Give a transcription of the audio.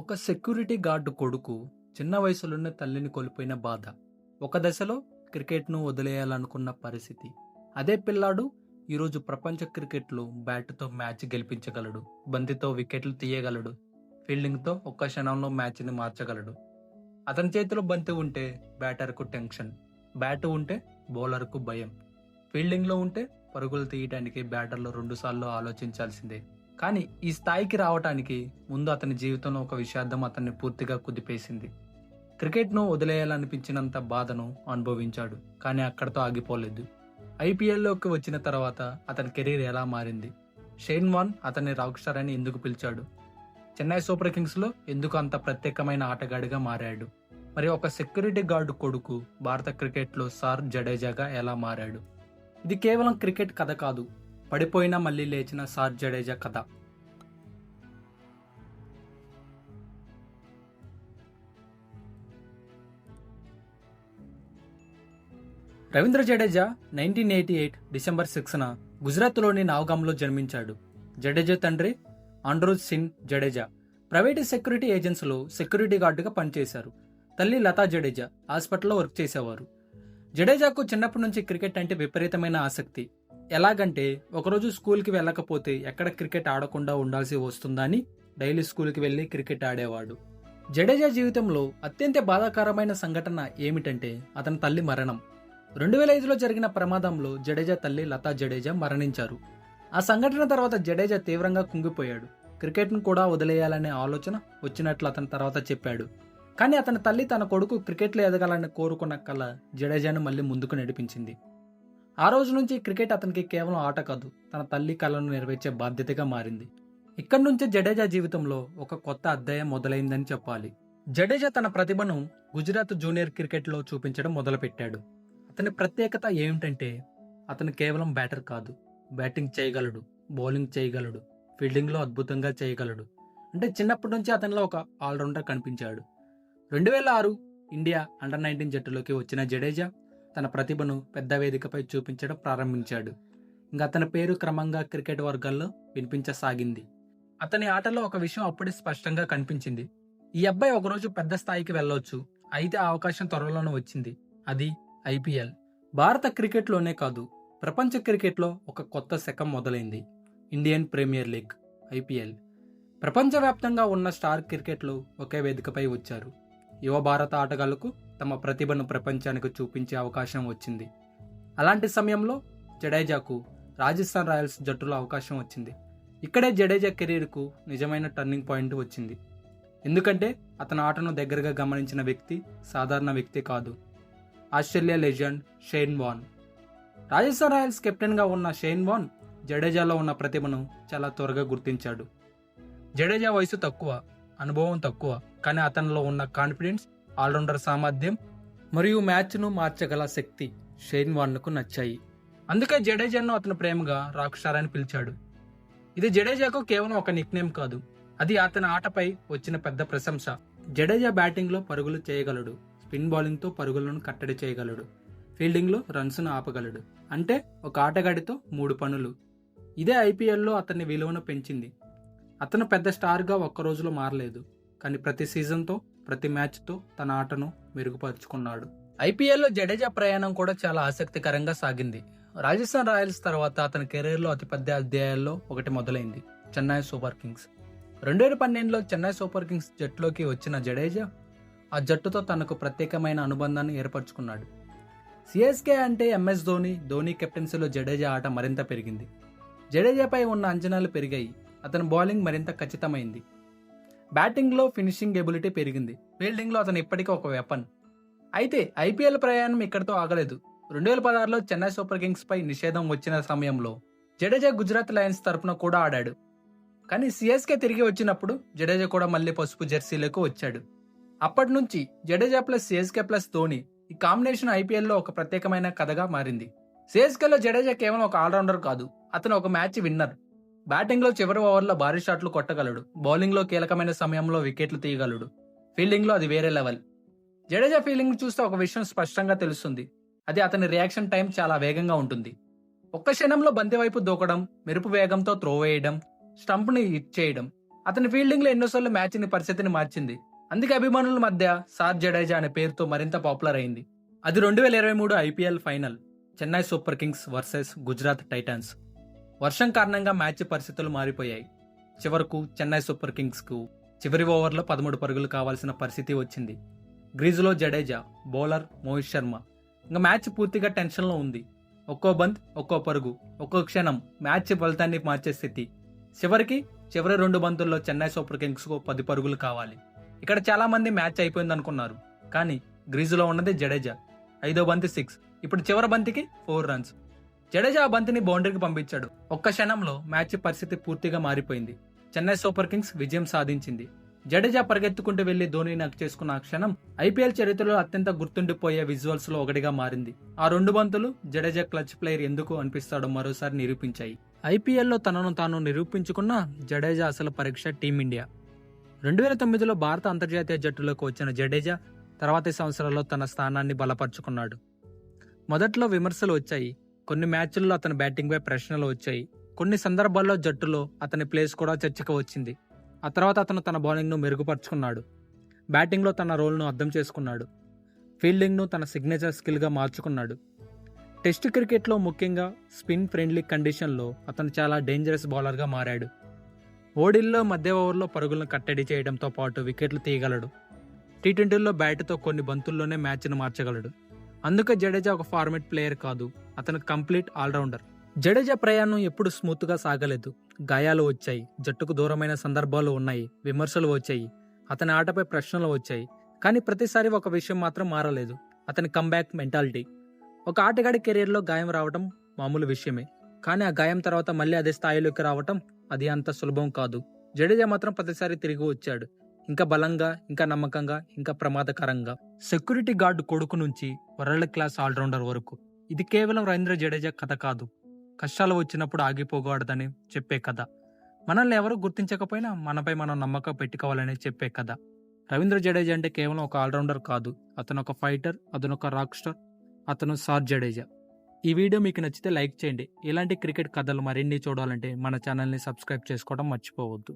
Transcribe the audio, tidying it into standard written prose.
ఒక security guard కొడుకు చిన్న వయసులోనే తల్లిని కోల్పోయిన బాధ. ఒక దశలో క్రికెట్ను వదిలేయాలనుకున్న పరిస్థితి. అదే పిల్లాడు ఈరోజు ప్రపంచ క్రికెట్లో బ్యాట్తో మ్యాచ్ గెలిపించగలడు, బంతితో వికెట్లు తీయగలడు, ఫీల్డింగ్తో ఒక్క క్షణంలో మ్యాచ్ని మార్చగలడు. అతని చేతిలో బంతి ఉంటే బ్యాటర్కు టెన్షన్, బ్యాట్ ఉంటే బౌలర్కు భయం, ఫీల్డింగ్లో ఉంటే పరుగులు తీయడానికి బ్యాటర్లు రెండుసార్లు ఆలోచించాల్సిందే. కానీ ఈ స్థాయికి రావటానికి ముందు అతని జీవితంలో ఒక విషాదం అతన్ని పూర్తిగా కుదిపేసింది. క్రికెట్ను వదిలేయాలనిపించినంత బాధను అనుభవించాడు, కానీ అక్కడితో ఆగిపోలేదు. ఐపీఎల్లోకి వచ్చిన తర్వాత అతని కెరీర్ ఎలా మారింది, షేన్ వాన్ అతన్ని రాక్ స్టార్ అని ఎందుకు పిలిచాడు, చెన్నై సూపర్ కింగ్స్లో ఎందుకు అంత ప్రత్యేకమైన ఆటగాడిగా మారాడు, మరి ఒక సెక్యూరిటీ గార్డు కొడుకు భారత క్రికెట్లో సార్ జడేజాగా ఎలా మారాడు. ఇది కేవలం క్రికెట్ కథ కాదు, పడిపోయినా మళ్ళీ లేచిన సార్ జడేజా కథ. రవీంద్ర జడేజా 1988 డిసెంబర్ 6న గుజరాత్లోని నవగాంలో జన్మించాడు. జడేజా తండ్రి ఆండ్రూజ్ సింగ్ జడేజా ప్రైవేట్ సెక్యూరిటీ ఏజెన్సీలో సెక్యూరిటీ గార్డుగా పనిచేశారు. తల్లి లతా జడేజా హాస్పిటల్లో వర్క్ చేసేవారు. జడేజాకు చిన్నప్పటి నుంచి క్రికెట్ అంటే విపరీతమైన ఆసక్తి. ఎలాగంటే ఒకరోజు స్కూల్కి వెళ్ళకపోతే ఎక్కడ క్రికెట్ ఆడకుండా ఉండాల్సి వస్తుందని డైలీ స్కూల్కి వెళ్ళి క్రికెట్ ఆడేవాడు. జడేజా జీవితంలో అత్యంత బాధాకరమైన సంఘటన ఏమిటంటే అతని తల్లి మరణం. 2005లో జరిగిన ప్రమాదంలో జడేజా తల్లి లతా జడేజా మరణించారు. ఆ సంఘటన తర్వాత జడేజా తీవ్రంగా కుంగిపోయాడు. క్రికెట్ను కూడా వదిలేయాలనే ఆలోచన వచ్చినట్లు అతని తర్వాత చెప్పాడు. కానీ అతని తల్లి తన కొడుకు క్రికెట్లో ఎదగాలని కోరుకున్న కల జడేజాను మళ్ళీ ముందుకు నడిపించింది. ఆ రోజు నుంచి క్రికెట్ అతనికి కేవలం ఆట కాదు, తన తల్లి కలను నెరవేర్చే బాధ్యతగా మారింది. ఇక్కడి నుంచే జడేజా జీవితంలో ఒక కొత్త అధ్యాయం మొదలైందని చెప్పాలి. జడేజా తన ప్రతిభను గుజరాత్ జూనియర్ క్రికెట్లో చూపించడం మొదలుపెట్టాడు. అతని ప్రత్యేకత ఏమిటంటే అతను కేవలం బ్యాటర్ కాదు, బ్యాటింగ్ చేయగలడు, బౌలింగ్ చేయగలడు, ఫీల్డింగ్లో అద్భుతంగా చేయగలడు. అంటే చిన్నప్పటి నుంచి అతనిలో ఒక ఆల్రౌండర్ కనిపించాడు. 2006 ఇండియా అండర్-19 జట్టులోకి వచ్చిన జడేజా తన ప్రతిభను పెద్ద వేదికపై చూపించడం ప్రారంభించాడు. ఇంకా అతని పేరు క్రమంగా క్రికెట్ వర్గాల్లో వినిపించసాగింది. అతని ఆటలో ఒక విషయం అప్పుడే స్పష్టంగా కనిపించింది. ఈ అబ్బాయి ఒకరోజు పెద్ద స్థాయికి వెళ్ళొచ్చు. అయితే ఆ అవకాశం త్వరలోనే వచ్చింది. అది ఐపీఎల్. భారత క్రికెట్లోనే కాదు, ప్రపంచ క్రికెట్లో ఒక కొత్త శకం మొదలైంది. Indian Premier League, IPL. ప్రపంచవ్యాప్తంగా ఉన్న స్టార్ క్రికెట్లు ఒకే వేదికపై వచ్చారు. యువ భారత ఆటగాళ్లకు తమ ప్రతిభను ప్రపంచానికి చూపించే అవకాశం వచ్చింది. అలాంటి సమయంలో జడేజాకు రాజస్థాన్ రాయల్స్ జట్టులో అవకాశం వచ్చింది. ఇక్కడే జడేజా కెరీర్కు నిజమైన టర్నింగ్ పాయింట్ వచ్చింది. ఎందుకంటే అతని ఆటను దగ్గరగా గమనించిన వ్యక్తి సాధారణ వ్యక్తి కాదు, Australia legend Shane Warne. Rajasthan Royals కెప్టెన్గా ఉన్న షేన్ వాన్ జడేజాలో ఉన్న ప్రతిభను చాలా త్వరగా గుర్తించాడు. జడేజా వయసు తక్కువ, అనుభవం తక్కువ, కానీ అతనిలో ఉన్న కాన్ఫిడెన్స్, ఆల్రౌండర్ సామర్థ్యం మరియు మ్యాచ్ను మార్చగల శక్తి షేన్ వాన్కు నచ్చాయి. అందుకే జడేజాను అతను ప్రేమగా రాక్ స్టార్ అని పిలిచాడు. ఇది జడేజాకు కేవలం ఒక నిక్నేమ్ కాదు, అది అతని ఆటపై వచ్చిన పెద్ద ప్రశంస. జడేజా బ్యాటింగ్లో పరుగులు చేయగలడు, స్పిన్ బౌలింగ్తో పరుగులను కట్టడి చేయగలడు, ఫీల్డింగ్లో రన్స్ను ఆపగలడు. అంటే ఒక ఆటగాడితో 3 పనులు. ఇదే ఐపీఎల్లో అతని విలువను పెంచింది. అతను పెద్ద స్టార్గా ఒక్క రోజులో మారలేదు, కానీ ప్రతి సీజన్తో, ప్రతి మ్యాచ్తో తన ఆటను మెరుగుపరుచుకున్నాడు. ఐపీఎల్లో జడేజా ప్రయాణం కూడా చాలా ఆసక్తికరంగా సాగింది. రాజస్థాన్ రాయల్స్ తర్వాత అతని కెరీర్లో అతిపెద్ద అధ్యాయాల్లో ఒకటి మొదలైంది, చెన్నై సూపర్ కింగ్స్. 2012లో చెన్నై సూపర్ కింగ్స్ జట్టులోకి వచ్చిన జడేజా ఆ జట్టుతో తనకు ప్రత్యేకమైన అనుబంధాన్ని ఏర్పరచుకున్నాడు. సిఎస్కే అంటే ఎంఎస్ ధోని, ధోని కెప్టెన్సీలో జడేజా ఆట మరింత పెరిగింది. జడేజాపై ఉన్న అంచనాలు పెరిగాయి. అతని బౌలింగ్ మరింత ఖచ్చితమైంది, బ్యాటింగ్లో ఫినిషింగ్ ఎబిలిటీ పెరిగింది, ఫీల్డింగ్లో అతను ఇప్పటికీ ఒక వెపన్. అయితే ఐపీఎల్ ప్రయాణం ఇక్కడితో ఆగలేదు. 2016లో చెన్నై సూపర్ కింగ్స్ పై నిషేధం వచ్చిన సమయంలో జడేజా గుజరాత్ లయన్స్ తరపున కూడా ఆడాడు. కానీ సిఎస్కే తిరిగి వచ్చినప్పుడు జడేజా కూడా మళ్ళీ పసుపు జెర్సీలకు వచ్చాడు. అప్పటి నుంచి Jadeja plus CSK plus Dhoni ఈ కాంబినేషన్ ఐపీఎల్లో ఒక ప్రత్యేకమైన కథగా మారింది. సిఎస్కేలో జడేజా కేవలం ఒక ఆల్రౌండర్ కాదు, అతను ఒక మ్యాచ్ విన్నర్. బ్యాటింగ్లో చివరి ఓవర్లో భారీ షాట్లు కొట్టగలడు, బౌలింగ్లో కీలకమైన సమయంలో వికెట్లు తీయగలడు, ఫీల్డింగ్లో అది వేరే లెవెల్. జడేజా ఫీల్డింగ్ చూస్తే ఒక విషయం స్పష్టంగా తెలుస్తుంది, అది అతని రియాక్షన్ టైం చాలా వేగంగా ఉంటుంది. ఒక్క క్షణంలో బంతి వైపు దూకడం, మెరుపు వేగంతో త్రో వేయడం, స్టంప్ని హిట్ చేయడం, అతని ఫీల్డింగ్లో ఎన్నోసార్లు మ్యాచ్ని పరిస్థితిని మార్చింది. అందుకే అభిమానుల మధ్య సార్ జడేజా అనే పేరుతో మరింత పాపులర్ అయింది. అది 2023 IPL final, Chennai Super Kings versus Gujarat Titans. వర్షం కారణంగా మ్యాచ్ పరిస్థితులు మారిపోయాయి. చివరకు చెన్నై సూపర్ కింగ్స్కు చివరి ఓవర్లో 13 పరుగులు కావాల్సిన పరిస్థితి వచ్చింది. గ్రీజులో జడేజా, బౌలర్ మోహిత్ శర్మ. ఇంకా మ్యాచ్ పూర్తిగా టెన్షన్లో ఉంది. ఒక్కో బంత్ ఒక్కో పరుగు, ఒక్కో క్షణం మ్యాచ్ ఫలితాన్ని మార్చే స్థితి. చివరి 2 బంతుల్లో చెన్నై సూపర్ కింగ్స్కు 10 పరుగులు కావాలి. ఇక్కడ చాలా మంది మ్యాచ్ అయిపోయింది అనుకున్నారు. కానీ గ్రీజులో ఉన్నది జడేజా. 5వ బంతి 6. ఇప్పుడు చివరి బంతికి 4 రన్స్. జడేజా ఆ బంతిని బౌండరీకి పంపించాడు. ఒక్క క్షణంలో మ్యాచ్ పరిస్థితి పూర్తిగా మారిపోయింది. చెన్నై సూపర్ కింగ్స్ విజయం సాధించింది. జడేజా పరిగెత్తుకుంటూ వెళ్లి ధోనీని హగ్ చేసుకున్న ఆ క్షణం ఐపీఎల్ చరిత్రలో అత్యంత గుర్తుండిపోయే విజువల్స్ లో ఒకటిగా మారింది. ఆ 2 బంతులు జడేజా క్లచ్ ప్లేయర్ ఎందుకు అనిపిస్తాడో మరోసారి నిరూపించాయి. ఐపీఎల్లో తనను తాను నిరూపించుకున్న జడేజా అసలు పరీక్ష టీమిండియా. 2009లో భారత అంతర్జాతీయ జట్టులోకి వచ్చిన జడేజా తర్వాతి సంవత్సరాల్లో తన స్థానాన్ని బలపరుచుకున్నాడు. మొదట్లో విమర్శలు వచ్చాయి. కొన్ని మ్యాచ్ల్లో అతని బ్యాటింగ్పై ప్రశ్నలు వచ్చాయి. కొన్ని సందర్భాల్లో జట్టులో అతని ప్లేస్ కూడా చర్చకు వచ్చింది. ఆ తర్వాత అతను తన బౌలింగ్ను మెరుగుపరుచుకున్నాడు. బ్యాటింగ్లో తన రోల్ను అర్థం చేసుకున్నాడు. ఫీల్డింగ్ను తన సిగ్నేచర్ స్కిల్గా మార్చుకున్నాడు. టెస్ట్ క్రికెట్లో ముఖ్యంగా స్పిన్ ఫ్రెండ్లీ కండిషన్లో అతను చాలా డేంజరస్ బౌలర్గా మారాడు. ఓడిల్లో మధ్య ఓవర్లో పరుగులను కట్టడి చేయడంతో పాటు వికెట్లు తీయగలడు. టీ20లో బ్యాట్తో కొన్ని బంతుల్లోనే మ్యాచ్ను మార్చగలడు. అందుకే జడేజా ఒక ఫార్మేట్ ప్లేయర్ కాదు, అతను కంప్లీట్ ఆల్రౌండర్. జడేజా ప్రయాణం ఎప్పుడు స్మూత్గా సాగలేదు. గాయాలు వచ్చాయి, జట్టుకు దూరమైన సందర్భాలు ఉన్నాయి, విమర్శలు వచ్చాయి, అతని ఆటపై ప్రశ్నలు వచ్చాయి. కానీ ప్రతిసారి ఒక విషయం మాత్రం మారలేదు, అతని కంబ్యాక్ మెంటాలిటీ. ఒక ఆటగాడి కెరీర్లో గాయం రావడం మామూలు విషయమే, కానీ ఆ గాయం తర్వాత మళ్ళీ అదే స్థాయిలోకి రావటం అది అంత సులభం కాదు. జడేజా మాత్రం ప్రతిసారి తిరిగి వచ్చాడు, ఇంకా బలంగా, ఇంకా నమ్మకంగా, ఇంకా ప్రమాదకరంగా. సెక్యూరిటీ గార్డు కొడుకు నుంచి వరల్డ్ క్లాస్ ఆల్రౌండర్ వరకు. ఇది కేవలం రవీంద్ర జడేజా కథ కాదు, కష్టాలు వచ్చినప్పుడు ఆగిపోకూడదని చెప్పే కథ. మనల్ని ఎవరు గుర్తించకపోయినా మనపై మనం నమ్మకం పెట్టుకోవాలని చెప్పే కథ. రవీంద్ర జడేజా అంటే కేవలం ఒక ఆల్రౌండర్ కాదు, అతను ఒక ఫైటర్, అతను ఒక రాక్ స్టార్, అతను సార్ జడేజా. ఈ వీడియో మీకు నచ్చితే లైక్ చేయండి. ఇలాంటి క్రికెట్ కథలు మరిన్ని చూడాలంటే మన ఛానల్ని సబ్స్క్రైబ్ చేసుకోవడం మర్చిపోవద్దు.